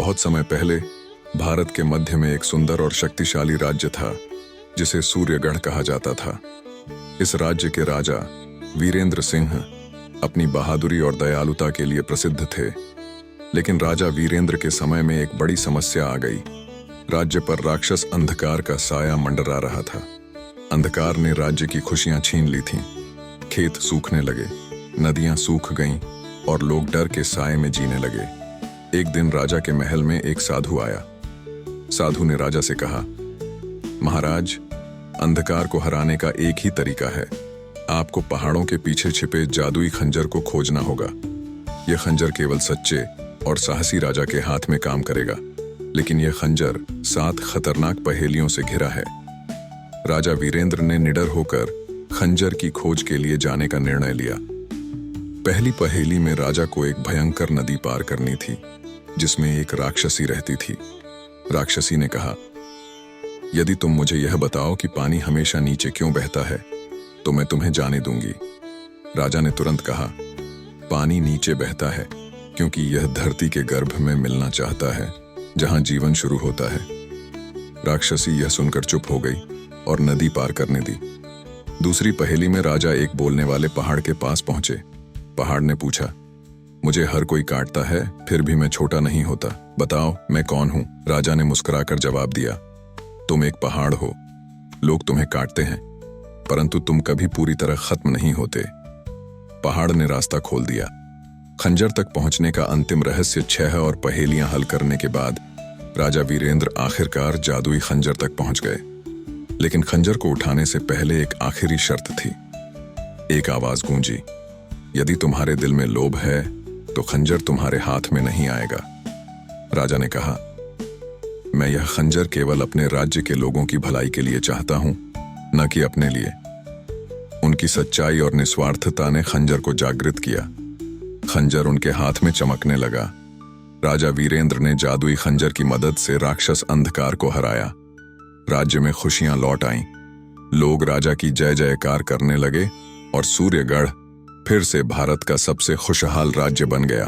बहुत समय पहले भारत के मध्य में एक सुंदर और शक्तिशाली राज्य था जिसे सूर्यगढ़ कहा जाता था। इस राज्य के राजा वीरेंद्र सिंह अपनी बहादुरी और दयालुता के लिए प्रसिद्ध थे। लेकिन राजा वीरेंद्र के समय में एक बड़ी समस्या आ गई। राज्य पर राक्षस अंधकार का साया मंडरा रहा था। अंधकार ने राज्य की खुशियां छीन ली थीं। खेत सूखने लगे, नदियां सूख गईं और लोग डर के साए में जीने लगे। एक दिन राजा के महल में एक साधु आया। साधु ने राजा से कहा, महाराज, अंधकार को हराने का एक ही तरीका है। आपको पहाड़ों के पीछे छिपे जादुई खंजर को खोजना होगा। यह खंजर केवल सच्चे और साहसी राजा के हाथ में काम करेगा, लेकिन यह खंजर 7 खतरनाक पहेलियों से घिरा है। राजा वीरेंद्र ने निडर होकर खंजर की खोज के लिए जाने का निर्णय लिया। पहली पहेली में राजा को एक भयंकर नदी पार करनी थी जिसमें एक राक्षसी रहती थी। राक्षसी ने कहा, यदि तुम मुझे यह बताओ कि पानी हमेशा नीचे क्यों बहता है तो मैं तुम्हें जाने दूंगी। राजा ने तुरंत कहा, पानी नीचे बहता है क्योंकि यह धरती के गर्भ में मिलना चाहता है जहां जीवन शुरू होता है। राक्षसी यह सुनकर चुप हो गई और नदी पार करने दी। दूसरी पहेली में राजा एक बोलने वाले पहाड़ के पास पहुंचे। पहाड़ ने पूछा, मुझे हर कोई काटता है फिर भी मैं छोटा नहीं होता, बताओ मैं कौन हूं? राजा ने मुस्कुराकर जवाब दिया, तुम एक पहाड़ हो। लोग तुम्हें काटते हैं परंतु तुम कभी पूरी तरह खत्म नहीं होते। पहाड़ ने रास्ता खोल दिया। खंजर तक पहुंचने का अंतिम रहस्य 6 और पहेलियां हल करने के बाद राजा वीरेंद्र आखिरकार जादुई खंजर तक पहुंच गए। लेकिन खंजर को उठाने से पहले एक आखिरी शर्त थी। एक आवाज गूंजी, यदि तुम्हारे दिल में लोभ है तो खंजर तुम्हारे हाथ में नहीं आएगा। राजा ने कहा, मैं यह खंजर केवल अपने राज्य के लोगों की भलाई के लिए चाहता हूं, न कि अपने लिए। उनकी सच्चाई और निस्वार्थता ने खंजर को जागृत किया। खंजर उनके हाथ में चमकने लगा। राजा वीरेंद्र ने जादुई खंजर की मदद से राक्षस अंधकार को हराया। राज्य में खुशियां लौट आईं। लोग राजा की जय जयकार करने लगे और सूर्यगढ़ फिर से भारत का सबसे खुशहाल राज्य बन गया।